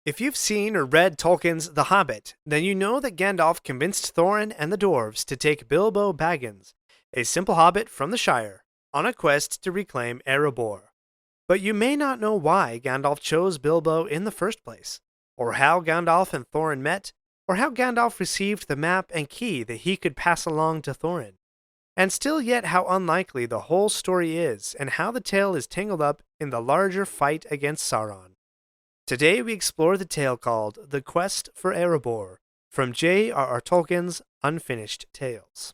If you've seen or read Tolkien's The Hobbit, then you know that Gandalf convinced Thorin and the dwarves to take Bilbo Baggins, a simple hobbit from the Shire, on a quest to reclaim Erebor. But you may not know why Gandalf chose Bilbo in the first place, or how Gandalf and Thorin met, or how Gandalf received the map and key that he could pass along to Thorin. And still yet how unlikely the whole story is, and how the tale is tangled up in the larger fight against Sauron. Today we explore the tale called The Quest for Erebor from J.R.R. Tolkien's Unfinished Tales.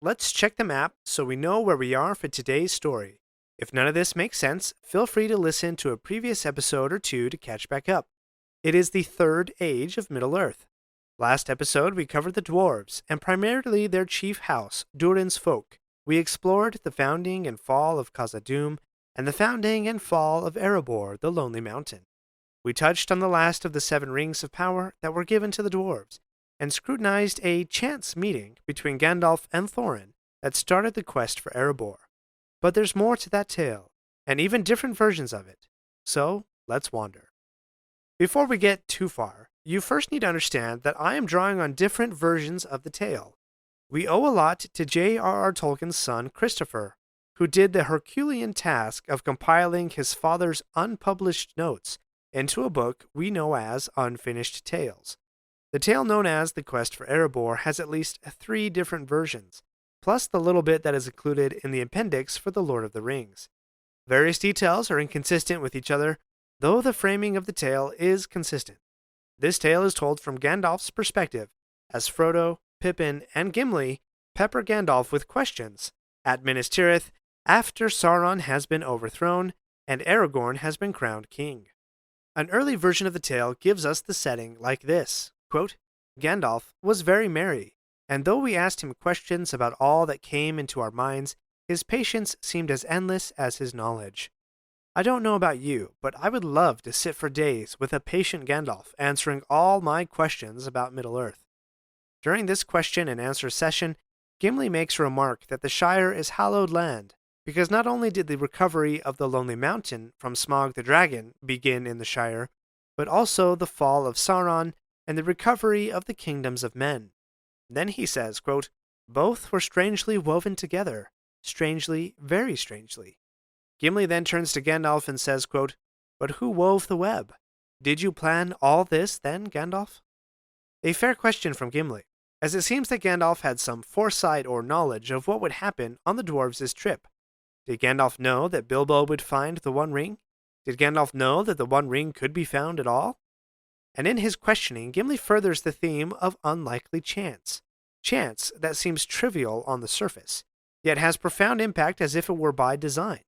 Let's check the map so we know where we are for today's story. If none of this makes sense, feel free to listen to a previous episode or two to catch back up. It is the third age of Middle-earth. Last episode we covered the dwarves, and primarily their chief house, Durin's folk. We explored the founding and fall of Khazad-dûm, and the founding and fall of Erebor, the Lonely Mountain. We touched on the last of the 7 rings of power that were given to the dwarves, and scrutinized a chance meeting between Gandalf and Thorin that started the quest for Erebor. But there's more to that tale, and even different versions of it. So, let's wander. Before we get too far, you first need to understand that I am drawing on different versions of the tale. We owe a lot to J.R.R. Tolkien's son, Christopher, who did the Herculean task of compiling his father's unpublished notes into a book we know as Unfinished Tales. The tale known as The Quest for Erebor has at least 3 different versions, plus the little bit that is included in the appendix for The Lord of the Rings. Various details are inconsistent with each other, though the framing of the tale is consistent. This tale is told from Gandalf's perspective, as Frodo, Pippin, and Gimli pepper Gandalf with questions at Minas Tirith after Sauron has been overthrown and Aragorn has been crowned king. An early version of the tale gives us the setting like this, quote, Gandalf was very merry, and though we asked him questions about all that came into our minds, his patience seemed as endless as his knowledge. I don't know about you, but I would love to sit for days with a patient Gandalf answering all my questions about Middle-earth. During this question and answer session, Gimli makes a remark that the Shire is hallowed land, because not only did the recovery of the Lonely Mountain from Smaug the Dragon begin in the Shire, but also the fall of Sauron and the recovery of the kingdoms of men. Then he says, quote, both were strangely woven together, strangely, very strangely. Gimli then turns to Gandalf and says, quote, but who wove the web? Did you plan all this then, Gandalf? A fair question from Gimli, as it seems that Gandalf had some foresight or knowledge of what would happen on the dwarves' trip. Did Gandalf know that Bilbo would find the One Ring? Did Gandalf know that the One Ring could be found at all? And in his questioning, Gimli furthers the theme of unlikely chance. Chance that seems trivial on the surface, yet has profound impact as if it were by design.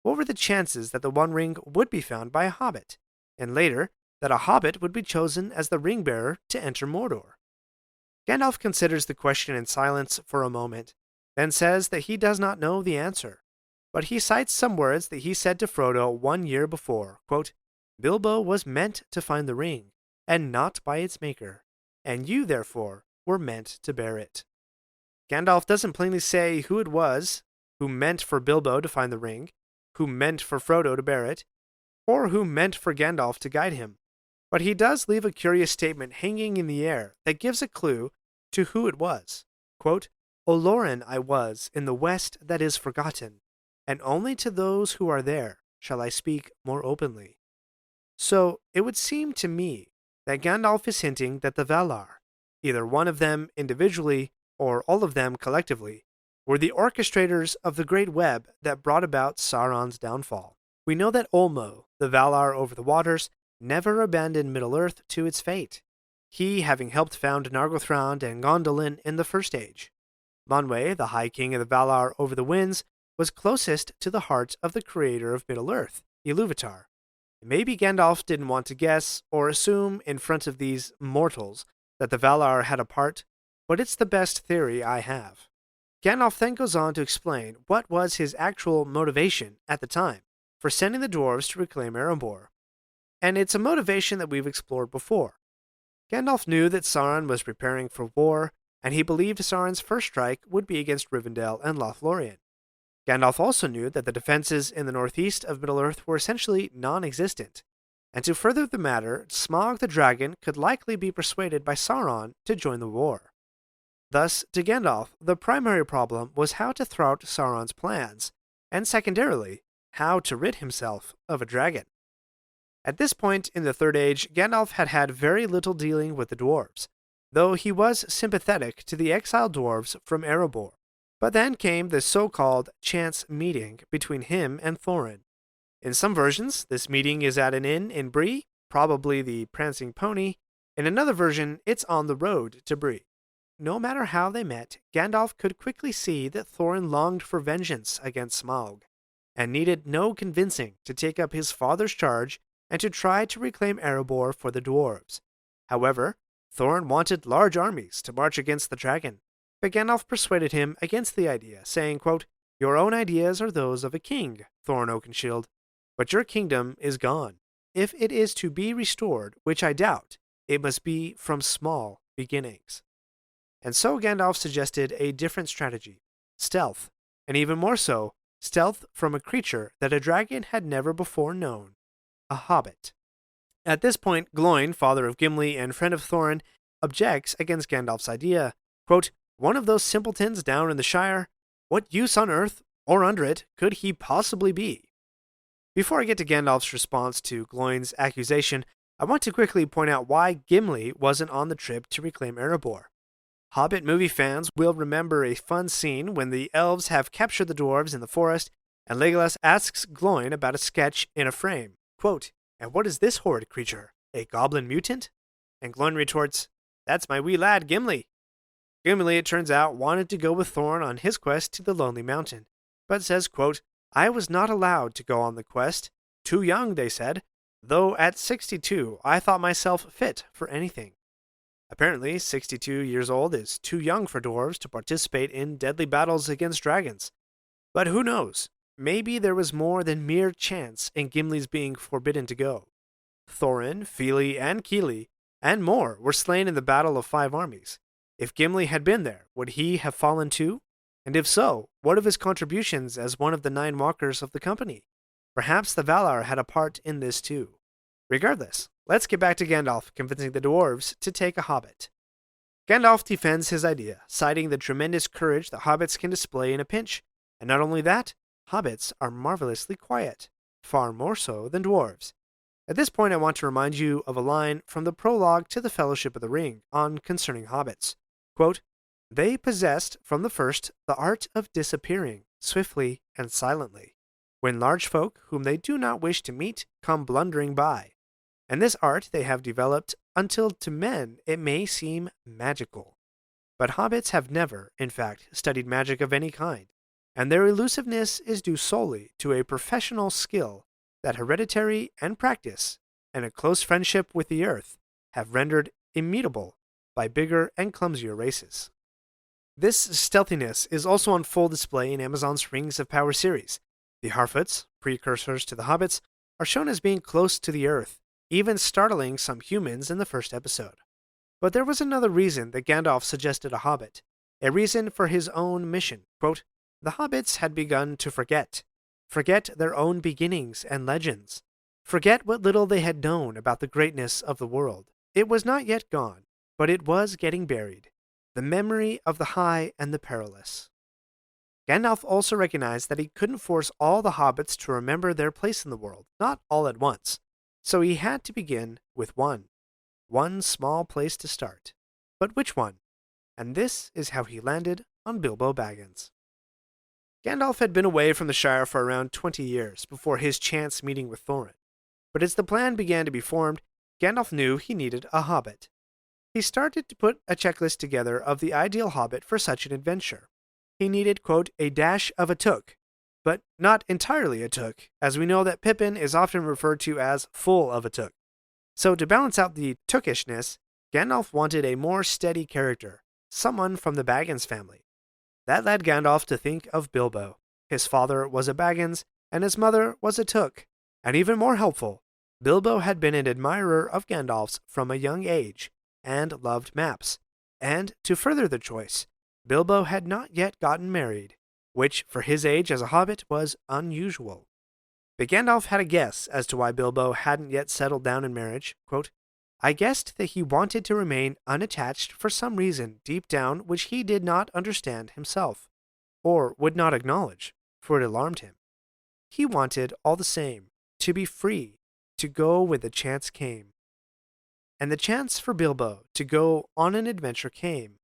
What were the chances that the One Ring would be found by a hobbit, and later, that a hobbit would be chosen as the ring-bearer to enter Mordor? Gandalf considers the question in silence for a moment, then says that he does not know the answer. But he cites some words that he said to Frodo 1 year before, quote, Bilbo was meant to find the ring, and not by its maker, and you, therefore, were meant to bear it. Gandalf doesn't plainly say who it was who meant for Bilbo to find the ring, who meant for Frodo to bear it, or who meant for Gandalf to guide him. But he does leave a curious statement hanging in the air that gives a clue to who it was. Quote, Olorin I was in the west that is forgotten, and only to those who are there shall I speak more openly. So it would seem to me that Gandalf is hinting that the Valar, either one of them individually or all of them collectively, were the orchestrators of the great web that brought about Sauron's downfall. We know that Ulmo, the Valar over the waters, never abandoned Middle-earth to its fate, he having helped found Nargothrond and Gondolin in the First Age. Manwë, the High King of the Valar over the winds, was closest to the heart of the creator of Middle-earth, Ilúvatar. Maybe Gandalf didn't want to guess or assume in front of these mortals that the Valar had a part, but it's the best theory I have. Gandalf then goes on to explain what was his actual motivation at the time for sending the dwarves to reclaim Erebor. And it's a motivation that we've explored before. Gandalf knew that Sauron was preparing for war, and he believed Sauron's first strike would be against Rivendell and Lothlorien. Gandalf also knew that the defenses in the northeast of Middle-earth were essentially non-existent, And to further the matter, Smaug the dragon could likely be persuaded by Sauron to join the war. Thus, to Gandalf, the primary problem was how to thwart Sauron's plans, and secondarily, how to rid himself of a dragon. At this point in the Third Age, Gandalf had had very little dealing with the dwarves, though he was sympathetic to the exiled dwarves from Erebor. But then came the so-called chance meeting between him and Thorin. In some versions, this meeting is at an inn in Bree, probably the Prancing Pony. In another version, it's on the road to Bree. No matter how they met, Gandalf could quickly see that Thorin longed for vengeance against Smaug, and needed no convincing to take up his father's charge and to try to reclaim Erebor for the dwarves. However, Thorin wanted large armies to march against the dragon, but Gandalf persuaded him against the idea, saying, quote, "Your own ideas are those of a king, Thorin Oakenshield, but your kingdom is gone. If it is to be restored, which I doubt, it must be from small beginnings." And so Gandalf suggested a different strategy, stealth, and even more so, stealth from a creature that a dragon had never before known, a hobbit. At this point, Gloin, father of Gimli and friend of Thorin, objects against Gandalf's idea. Quote, "One of those simpletons down in the Shire? What use on earth, or under it, could he possibly be?" Before I get to Gandalf's response to Gloin's accusation, I want to quickly point out why Gimli wasn't on the trip to reclaim Erebor. Hobbit movie fans will remember a fun scene when the elves have captured the dwarves in the forest, and Legolas asks Gloin about a sketch in a frame. Quote, "And what is this horrid creature? A goblin mutant?" And Gloin retorts, "That's my wee lad, Gimli." Gimli, it turns out, wanted to go with Thorin on his quest to the Lonely Mountain, but says, quote, "I was not allowed to go on the quest. Too young, they said, though at 62 I thought myself fit for anything." Apparently, 62 years old is too young for dwarves to participate in deadly battles against dragons. But who knows? Maybe there was more than mere chance in Gimli's being forbidden to go. Thorin, Fili, and Kili, and more were slain in the Battle of Five Armies. If Gimli had been there, would he have fallen too? And if so, what of his contributions as one of the 9 walkers of the company? Perhaps the Valar had a part in this too. Regardless, let's get back to Gandalf convincing the dwarves to take a hobbit. Gandalf defends his idea, citing the tremendous courage that hobbits can display in a pinch. And not only that, hobbits are marvelously quiet, far more so than dwarves. At this point, I want to remind you of a line from the prologue to the Fellowship of the Ring on concerning hobbits. Quote, "They possessed from the first the art of disappearing, swiftly and silently, when large folk whom they do not wish to meet come blundering by. And this art they have developed until to men it may seem magical. But hobbits have never, in fact, studied magic of any kind, and their elusiveness is due solely to a professional skill that hereditary and practice, and a close friendship with the earth, have rendered immutable by bigger and clumsier races." This stealthiness is also on full display in Amazon's Rings of Power series. The Harfoots, precursors to the hobbits, are shown as being close to the earth, even startling some humans in the first episode. But there was another reason that Gandalf suggested a hobbit, a reason for his own mission. Quote, "The hobbits had begun to forget their own beginnings and legends, forget what little they had known about the greatness of the world. It was not yet gone, but it was getting buried, the memory of the high and the perilous." Gandalf also recognized that he couldn't force all the hobbits to remember their place in the world, not all at once. So he had to begin with one small place to start. But which one? And this is how he landed on Bilbo Baggins. Gandalf had been away from the Shire for around 20 years before his chance meeting with Thorin. But as the plan began to be formed, Gandalf knew he needed a hobbit. He started to put a checklist together of the ideal hobbit for such an adventure. He needed, quote, "a dash of a took," but not entirely a took, as we know that Pippin is often referred to as full of a took. So to balance out the tookishness, Gandalf wanted a more steady character, someone from the Baggins family. That led Gandalf to think of Bilbo. His father was a Baggins, and his mother was a Took. And even more helpful, Bilbo had been an admirer of Gandalf's from a young age, and loved maps. And to further the choice, Bilbo had not yet gotten married, which for his age as a hobbit was unusual. But Gandalf had a guess as to why Bilbo hadn't yet settled down in marriage. Quote, I guessed that he wanted to remain unattached for some reason deep down which he did not understand himself, or would not acknowledge, for it alarmed him. He wanted, all the same, to be free, to go when the chance came. And the chance for Bilbo to go on an adventure came.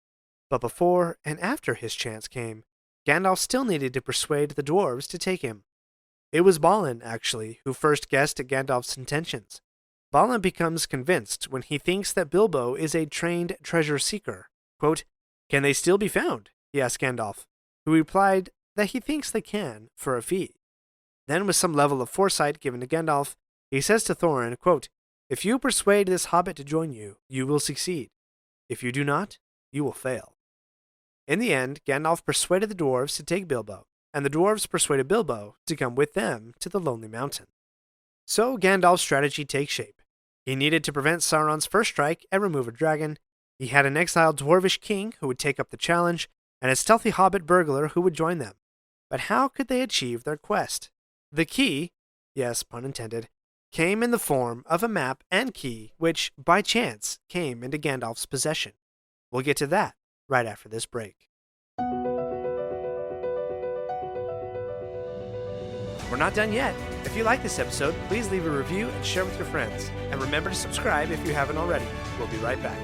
But before and after his chance came, Gandalf still needed to persuade the dwarves to take him. It was Balin, actually, who first guessed at Gandalf's intentions. Balin becomes convinced when he thinks that Bilbo is a trained treasure seeker. Quote, Can they still be found? He asked Gandalf, who replied that he thinks they can, for a fee. Then, with some level of foresight given to Gandalf, he says to Thorin, quote, If you persuade this hobbit to join you, you will succeed. If you do not, you will fail. In the end, Gandalf persuaded the dwarves to take Bilbo, and the dwarves persuaded Bilbo to come with them to the Lonely Mountain. So Gandalf's strategy takes shape. He needed to prevent Sauron's first strike and remove a dragon. He had an exiled dwarvish king who would take up the challenge, and a stealthy hobbit burglar who would join them. But how could they achieve their quest? The key, yes, pun intended, came in the form of a map and key which, by chance, came into Gandalf's possession. We'll get to that right after this break. We're not done yet. If you like this episode, please leave a review and share with your friends. And remember to subscribe if you haven't already. We'll be right back.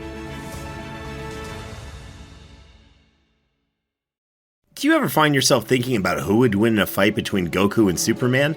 Do you ever find yourself thinking about who would win in a fight between Goku and Superman?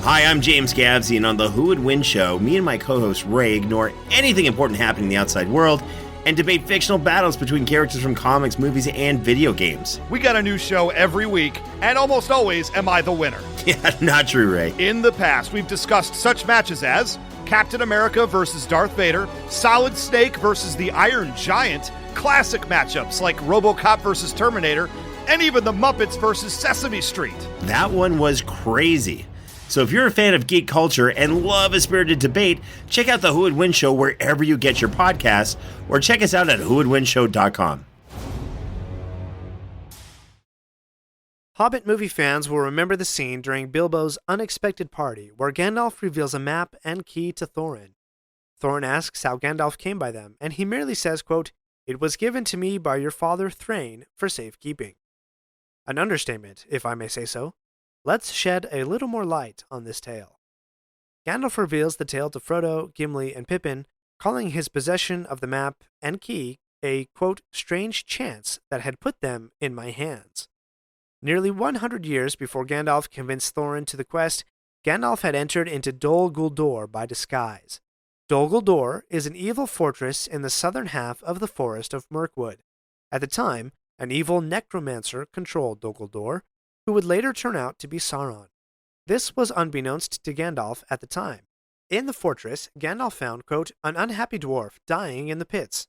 Hi, I'm James Gavsey, and on the Who Would Win show, me and my co-host Ray ignore anything important happening in the outside world and debate fictional battles between characters from comics, movies, and video games. We got a new show every week, and almost always am I the winner. Yeah, not true, Ray. In the past, we've discussed such matches as Captain America versus Darth Vader, Solid Snake versus the Iron Giant, classic matchups like RoboCop versus Terminator, and even the Muppets versus Sesame Street. That one was crazy. So if you're a fan of geek culture and love a spirited debate, check out the Who Would Win show wherever you get your podcasts, or check us out at whowouldwinshow.com. Hobbit movie fans will remember the scene during Bilbo's unexpected party where Gandalf reveals a map and key to Thorin. Thorin asks how Gandalf came by them, and he merely says, quote, It was given to me by your father Thrain for safekeeping. An understatement, if I may say so. Let's shed a little more light on this tale. Gandalf reveals the tale to Frodo, Gimli, and Pippin, calling his possession of the map and key a, quote, strange chance that had put them in my hands. Nearly 100 years before Gandalf convinced Thorin to the quest, Gandalf had entered into Dol Guldur by disguise. Dol Guldur is an evil fortress in the southern half of the Forest of Mirkwood. At the time, an evil necromancer controlled Dol Guldur, who would later turn out to be Sauron. This was unbeknownst to Gandalf at the time. In the fortress, Gandalf found, quote, an unhappy dwarf dying in the pits.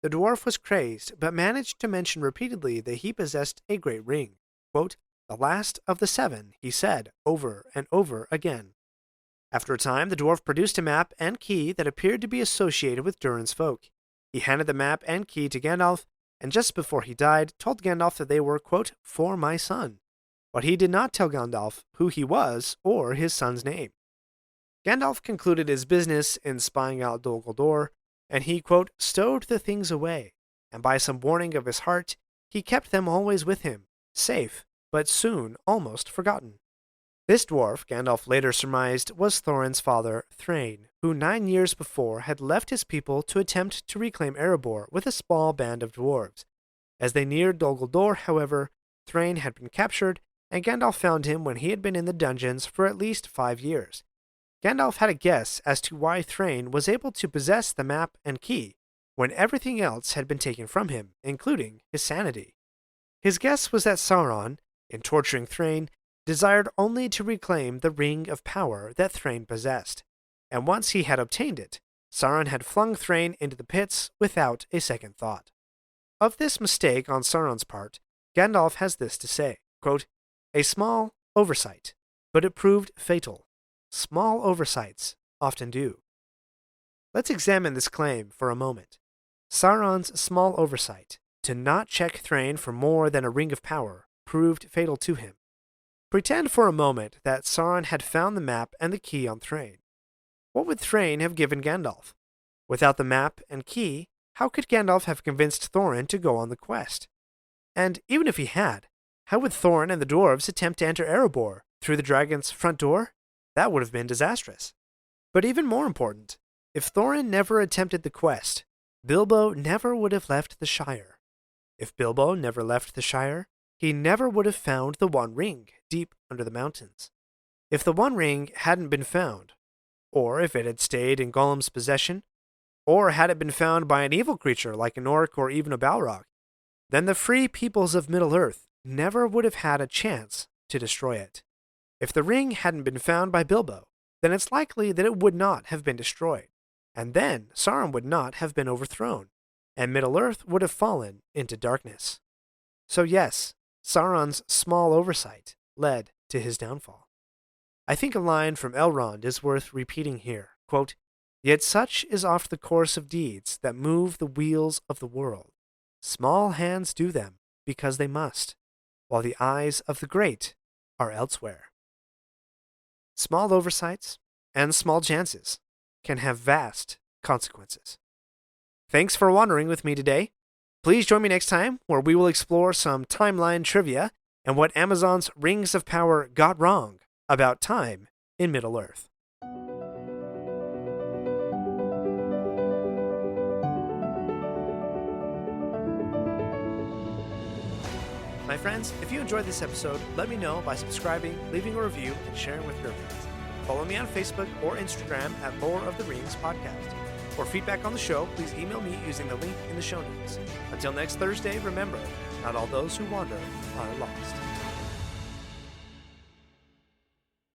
The dwarf was crazed, but managed to mention repeatedly that he possessed a great ring. Quote, the last of the 7, he said, over and over again. After a time, the dwarf produced a map and key that appeared to be associated with Durin's folk. He handed the map and key to Gandalf, and just before he died, told Gandalf that they were, quote, for my son. But he did not tell Gandalf who he was or his son's name. Gandalf concluded his business in spying out Dol Guldur, and he, quote, stowed the things away, and by some warning of his heart, he kept them always with him, safe, but soon almost forgotten. This dwarf, Gandalf later surmised, was Thorin's father, Thrain, who 9 years before had left his people to attempt to reclaim Erebor with a small band of dwarves. As they neared Dol Guldur, however, Thrain had been captured, and Gandalf found him when he had been in the dungeons for at least 5 years. Gandalf had a guess as to why Thrain was able to possess the map and key when everything else had been taken from him, including his sanity. His guess was that Sauron, in torturing Thrain, desired only to reclaim the ring of power that Thrain possessed, and once he had obtained it, Sauron had flung Thrain into the pits without a second thought. Of this mistake on Sauron's part, Gandalf has this to say, quote, a small oversight, but it proved fatal. Small oversights often do. Let's examine this claim for a moment. Sauron's small oversight, to not check Thrain for more than a ring of power, proved fatal to him. Pretend for a moment that Sauron had found the map and the key on Thrain. What would Thrain have given Gandalf? Without the map and key, how could Gandalf have convinced Thorin to go on the quest? And even if he had, how would Thorin and the dwarves attempt to enter Erebor? Through the dragon's front door? That would have been disastrous. But even more important, if Thorin never attempted the quest, Bilbo never would have left the Shire. If Bilbo never left the Shire, he never would have found the One Ring deep under the mountains. If the One Ring hadn't been found, or if it had stayed in Gollum's possession, or had it been found by an evil creature like an orc or even a Balrog, then the free peoples of Middle-earth never would have had a chance to destroy it. If the ring hadn't been found by Bilbo, then it's likely that it would not have been destroyed, and then Sauron would not have been overthrown, and Middle-earth would have fallen into darkness. So yes, Sauron's small oversight led to his downfall. I think a line from Elrond is worth repeating here, quote, "Yet such is oft the course of deeds that move the wheels of the world. Small hands do them because they must, while the eyes of the great are elsewhere." Small oversights and small chances can have vast consequences. Thanks for wandering with me today. Please join me next time where we will explore some timeline trivia and what Amazon's Rings of Power got wrong about time in Middle-earth. My friends, if you enjoyed this episode, let me know by subscribing, leaving a review, and sharing with your friends. Follow me on Facebook or Instagram at Lore of the Rings Podcast. For feedback on the show, please email me using the link in the show notes. Until next Thursday, remember, not all those who wander are lost.